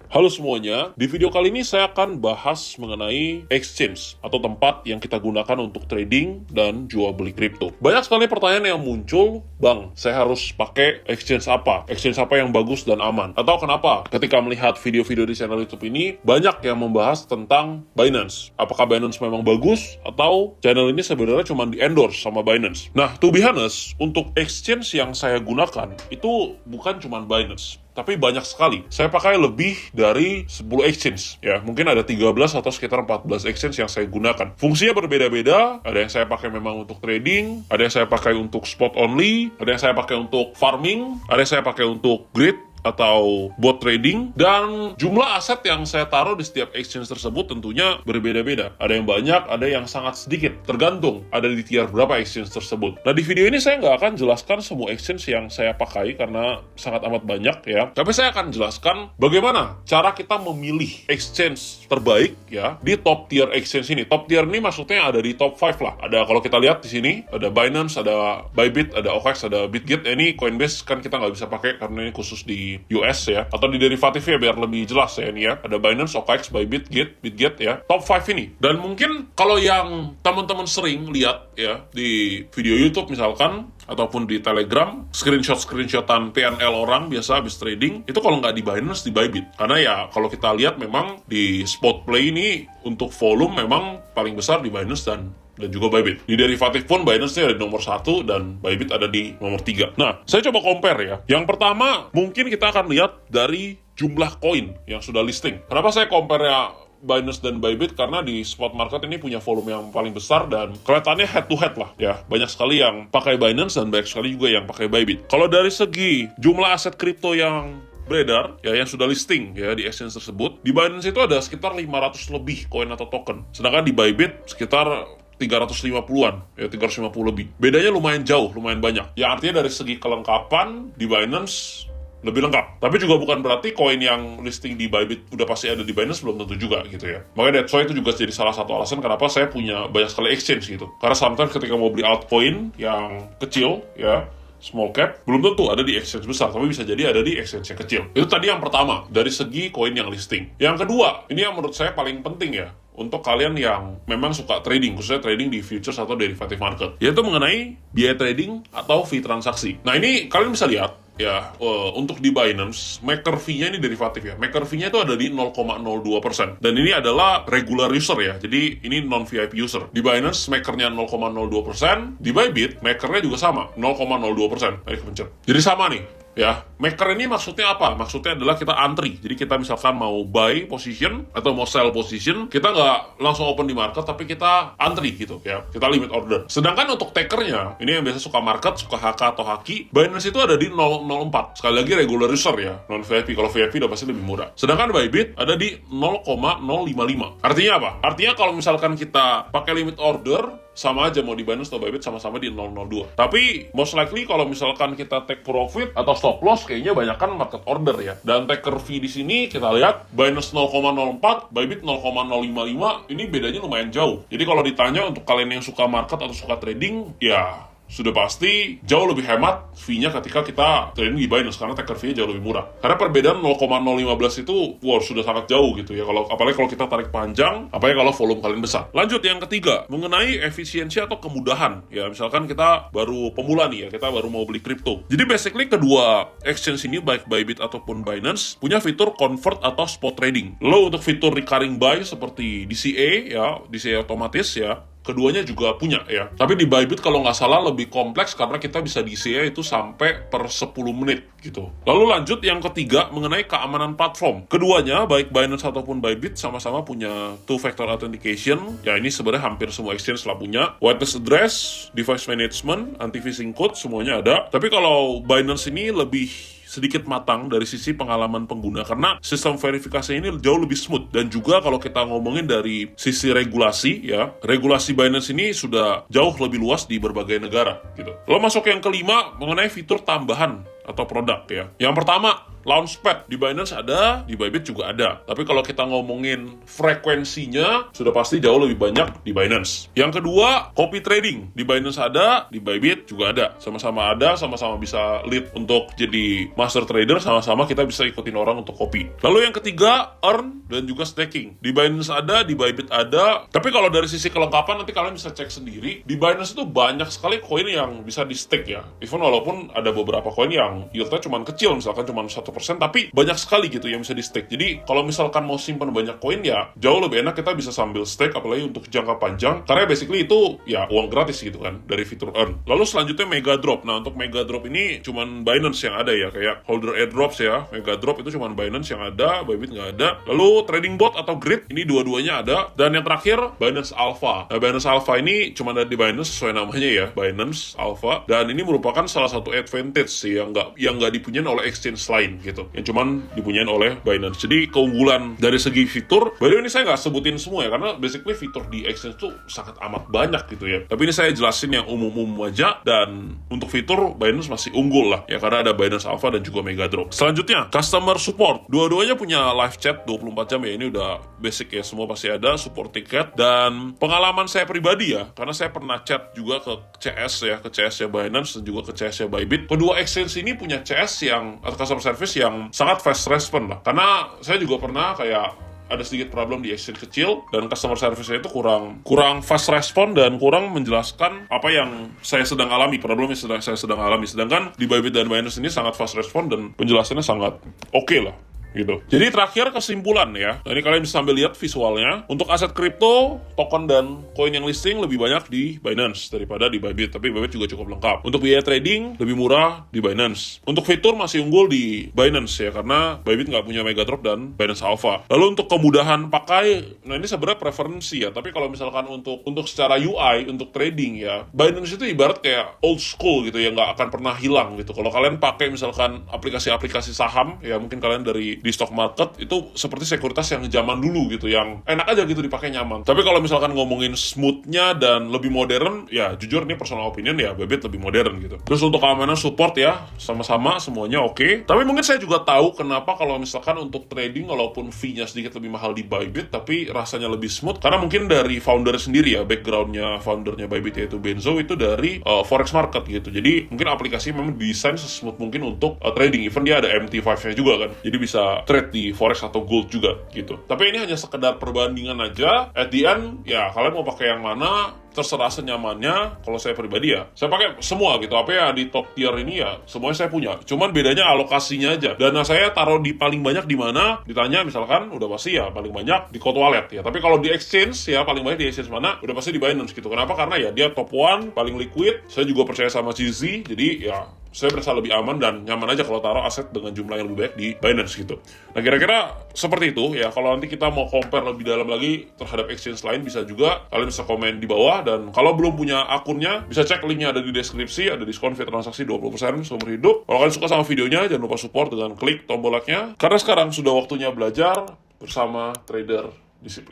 Halo semuanya, di video kali ini saya akan bahas mengenai exchange atau tempat yang kita gunakan untuk trading dan jual beli kripto. Banyak sekali pertanyaan yang muncul, Bang, saya harus pakai exchange apa? Exchange apa yang bagus dan aman? Atau kenapa ketika melihat video-video di channel YouTube ini, banyak yang membahas tentang Binance. Apakah Binance memang bagus? Atau channel ini sebenarnya cuma di-endorse sama Binance? Nah, to be honest, untuk exchange yang saya gunakan, itu bukan cuma Binance. Tapi banyak sekali. Saya pakai lebih dari 10 exchange. Ya, mungkin ada 13 atau sekitar 14 exchange yang saya gunakan. Fungsinya berbeda-beda. Ada yang saya pakai memang untuk trading, ada yang saya pakai untuk spot only, ada yang saya pakai untuk farming, ada yang saya pakai untuk grid atau bot trading, dan jumlah aset yang saya taruh di setiap exchange tersebut tentunya berbeda-beda. Ada yang banyak, ada yang sangat sedikit, tergantung ada di tier berapa exchange tersebut. Nah, di video ini saya nggak akan jelaskan semua exchange yang saya pakai karena sangat amat banyak ya, tapi saya akan jelaskan bagaimana cara kita memilih exchange terbaik ya di top tier exchange ini. Top tier ini maksudnya ada di top 5 lah. Ada, kalau kita lihat di sini, ada Binance, ada Bybit, ada OKX, ada Bitget. Ini Coinbase kan kita nggak bisa pakai karena ini khusus di US ya, atau di derivatifnya biar lebih jelas ya ini ya. Ada Binance, OKX, Bybit, Bitget ya. Top 5 ini. Dan mungkin kalau yang teman-teman sering lihat ya di video YouTube misalkan, ataupun di Telegram, screenshotan PNL orang biasa habis trading, itu kalau nggak di Binance, di Bybit. Karena ya kalau kita lihat memang di spot play ini untuk volume memang paling besar di Binance dan juga Bybit. Di derivatif pun Binance-nya ada di nomor 1 dan Bybit ada di nomor 3. Nah, saya coba compare ya. Yang pertama, mungkin kita akan lihat dari jumlah koin yang sudah listing. Kenapa saya compare-nya Binance dan Bybit? Karena di spot market ini punya volume yang paling besar dan kelihatannya head to head lah ya. Banyak sekali yang pakai Binance dan banyak sekali juga yang pakai Bybit. Kalau dari segi jumlah aset kripto yang beredar ya, yang sudah listing ya di exchange tersebut, di Binance itu ada sekitar 500 lebih koin atau token. Sedangkan di Bybit sekitar 350-an, ya 350 lebih. Bedanya lumayan jauh, lumayan banyak. Ya artinya dari segi kelengkapan, di Binance lebih lengkap. Tapi juga bukan berarti koin yang listing di Bybit udah pasti ada di Binance, belum tentu juga gitu ya. Makanya that's why itu juga jadi salah satu alasan kenapa saya punya banyak sekali exchange gitu. Karena sometimes ketika mau beli altcoin yang kecil ya, small cap, belum tentu ada di exchange besar, tapi bisa jadi ada di exchange yang kecil. Itu tadi yang pertama, dari segi koin yang listing. Yang kedua, ini yang menurut saya paling penting ya, untuk kalian yang memang suka trading, khususnya trading di futures atau derivative market, yaitu mengenai biaya trading atau fee transaksi. Nah, ini kalian bisa lihat ya, untuk di Binance, maker fee-nya ini derivatif ya. Maker fee-nya itu ada di 0,02%. Dan ini adalah regular user ya. Jadi ini non-VIP user. Di Binance, makernya 0,02%. Di Bybit, makernya juga sama, 0,02%. Ayo kepencet. Jadi sama nih. Ya, maker ini maksudnya apa? Maksudnya adalah kita antri. Jadi kita misalkan mau buy position atau mau sell position, kita nggak langsung open di market, tapi kita antri gitu ya. Kita limit order. Sedangkan untuk takernya, ini yang biasa suka market, suka HK atau haki, Binance itu ada di 0,04. Sekali lagi regular user ya, non VIP. Kalau VIP udah pasti lebih murah. Sedangkan Bybit ada di 0,055. Artinya apa? Artinya kalau misalkan kita pakai limit order, sama aja mau di Binance atau Bybit sama-sama di 002. Tapi most likely kalau misalkan kita take profit atau stop loss, kayaknya banyakkan market order ya. Dan taker fee di sini kita lihat Binance 0,04, Bybit 0,055. Ini bedanya lumayan jauh. Jadi kalau ditanya untuk kalian yang suka market atau suka trading, ya sudah pasti jauh lebih hemat fee-nya ketika kita trading di Binance, karena taker fee-nya jauh lebih murah. Karena perbedaan 0,015 itu sudah sangat jauh gitu ya, apalagi kalau kita tarik panjang, apalagi kalau volume kalian besar. Lanjut yang ketiga, mengenai efisiensi atau kemudahan. Ya, misalkan kita baru pemula nih ya, kita baru mau beli kripto. Jadi basically kedua exchange ini, baik Bybit ataupun Binance, punya fitur convert atau spot trading. Lalu untuk fitur recurring buy seperti DCA ya, DCA otomatis ya, keduanya juga punya ya. Tapi di Bybit kalau nggak salah lebih kompleks karena kita bisa DCA itu sampai per 10 menit gitu. Lalu lanjut yang ketiga, mengenai keamanan platform. Keduanya, baik Binance ataupun Bybit, sama-sama punya two-factor authentication. Ya, ini sebenarnya hampir semua exchange lah punya. Whitelist address, device management, anti-phishing code, semuanya ada. Tapi kalau Binance ini lebih sedikit matang dari sisi pengalaman pengguna, karena sistem verifikasi ini jauh lebih smooth. Dan juga kalau kita ngomongin dari sisi regulasi ya, regulasi Binance ini sudah jauh lebih luas di berbagai negara gitu. Lalu masuk yang kelima, mengenai fitur tambahan atau produk ya. Yang pertama, Launchpad. Di Binance ada, di Bybit juga ada. Tapi kalau kita ngomongin frekuensinya, sudah pasti jauh lebih banyak di Binance. Yang kedua, copy trading. Di Binance ada, di Bybit juga ada. Sama-sama ada, sama-sama bisa lead untuk jadi master trader, sama-sama kita bisa ikutin orang untuk copy. Lalu yang ketiga, earn dan juga staking. Di Binance ada, di Bybit ada. Tapi kalau dari sisi kelengkapan, nanti kalian bisa cek sendiri. Di Binance itu banyak sekali koin yang bisa di stake ya. Even walaupun ada beberapa koin yang yieldnya cuma kecil, misalkan cuma 1%, tapi banyak sekali gitu yang bisa di stake. Jadi kalau misalkan mau simpan banyak koin ya jauh lebih enak kita bisa sambil stake, apalagi untuk jangka panjang, karena basically itu ya uang gratis gitu kan dari fitur earn. Lalu selanjutnya Mega Drop. Nah, untuk Mega Drop ini cuman Binance yang ada ya, kayak holder airdrops ya. Mega Drop itu cuman Binance yang ada, Bybit nggak ada. Lalu trading bot atau grid ini dua-duanya ada. Dan yang terakhir Binance Alpha. Nah, Binance Alpha ini cuma ada di Binance sesuai namanya ya, Binance Alpha, dan ini merupakan salah satu advantage sih yang nggak dipunyain oleh exchange lain gitu, yang cuman dipunyain oleh Binance. Jadi keunggulan dari segi fitur, by the way ini saya nggak sebutin semua ya, karena basically fitur di exchange tuh sangat amat banyak gitu ya. Tapi ini saya jelasin yang umum-umum aja, dan untuk fitur Binance masih unggul lah ya, karena ada Binance Alpha dan juga Mega Drop. Selanjutnya, customer support. Dua-duanya punya live chat 24 jam ya, ini udah basic ya, semua pasti ada, support tiket. Dan pengalaman saya pribadi ya, karena saya pernah chat juga ke CS ya, ke CS-nya Binance dan juga ke CS-nya Bybit. Kedua exchange ini punya CS yang, atau customer service yang sangat fast response lah. Karena saya juga pernah kayak ada sedikit problem di exchange kecil dan customer service-nya itu kurang fast respon dan kurang menjelaskan apa yang saya sedang alami, problemnya saya sedang alami. Sedangkan di Bybit dan Binance ini sangat fast respon dan penjelasannya sangat oke lah gitu. Jadi terakhir kesimpulan ya, ini kalian bisa sambil lihat visualnya. Untuk aset kripto, token dan koin yang listing lebih banyak di Binance daripada di Bybit, tapi Bybit juga cukup lengkap. Untuk biaya trading lebih murah di Binance. Untuk fitur masih unggul di Binance ya, karena Bybit nggak punya Mega Drop dan Binance Alpha. Lalu untuk kemudahan pakai, nah ini sebenarnya preferensi ya, tapi kalau misalkan untuk secara UI, untuk trading ya, Binance itu ibarat kayak old school gitu ya, nggak akan pernah hilang gitu. Kalau kalian pakai misalkan aplikasi-aplikasi saham ya, mungkin kalian di stock market itu seperti sekuritas yang zaman dulu gitu, yang enak aja gitu dipakai, nyaman. Tapi kalau misalkan ngomongin smoothnya dan lebih modern ya, jujur ini personal opinion ya, Bybit lebih modern gitu. Terus untuk keamanan support ya, sama-sama semuanya oke. Tapi mungkin saya juga tahu kenapa kalau misalkan untuk trading walaupun fee-nya sedikit lebih mahal di Bybit tapi rasanya lebih smooth, karena mungkin dari founder sendiri ya, backgroundnya foundernya Bybit yaitu Benzo itu dari forex market gitu. Jadi mungkin aplikasi memang desain sesmooth mungkin untuk trading. Even dia ada MT5-nya juga kan, jadi bisa trade di forex atau gold juga gitu. Tapi ini hanya sekedar perbandingan aja. At the end ya, kalian mau pakai yang mana terserah senyamannya. Kalau saya pribadi ya, saya pakai semua gitu. Apa ya di top tier ini ya semuanya saya punya. Cuman bedanya alokasinya aja. Dana saya taruh di paling banyak di mana? Ditanya misalkan udah pasti ya paling banyak di cold wallet ya. Tapi kalau di exchange ya paling banyak di exchange mana? Udah pasti di Binance gitu. Kenapa? Karena ya dia top 1, paling liquid. Saya juga percaya sama CZ. Jadi ya saya berasa lebih aman dan nyaman aja kalau taruh aset dengan jumlah yang lebih baik di Binance gitu. Nah kira-kira seperti itu ya. Kalau nanti kita mau compare lebih dalam lagi terhadap exchange lain, bisa juga kalian bisa komen di bawah. Dan kalau belum punya akunnya, bisa cek linknya ada di deskripsi. Ada diskon fee transaksi 20% seumur hidup. Kalau kalian suka sama videonya, jangan lupa support dengan klik tombol like-nya, karena sekarang sudah waktunya belajar bersama trader disiplin.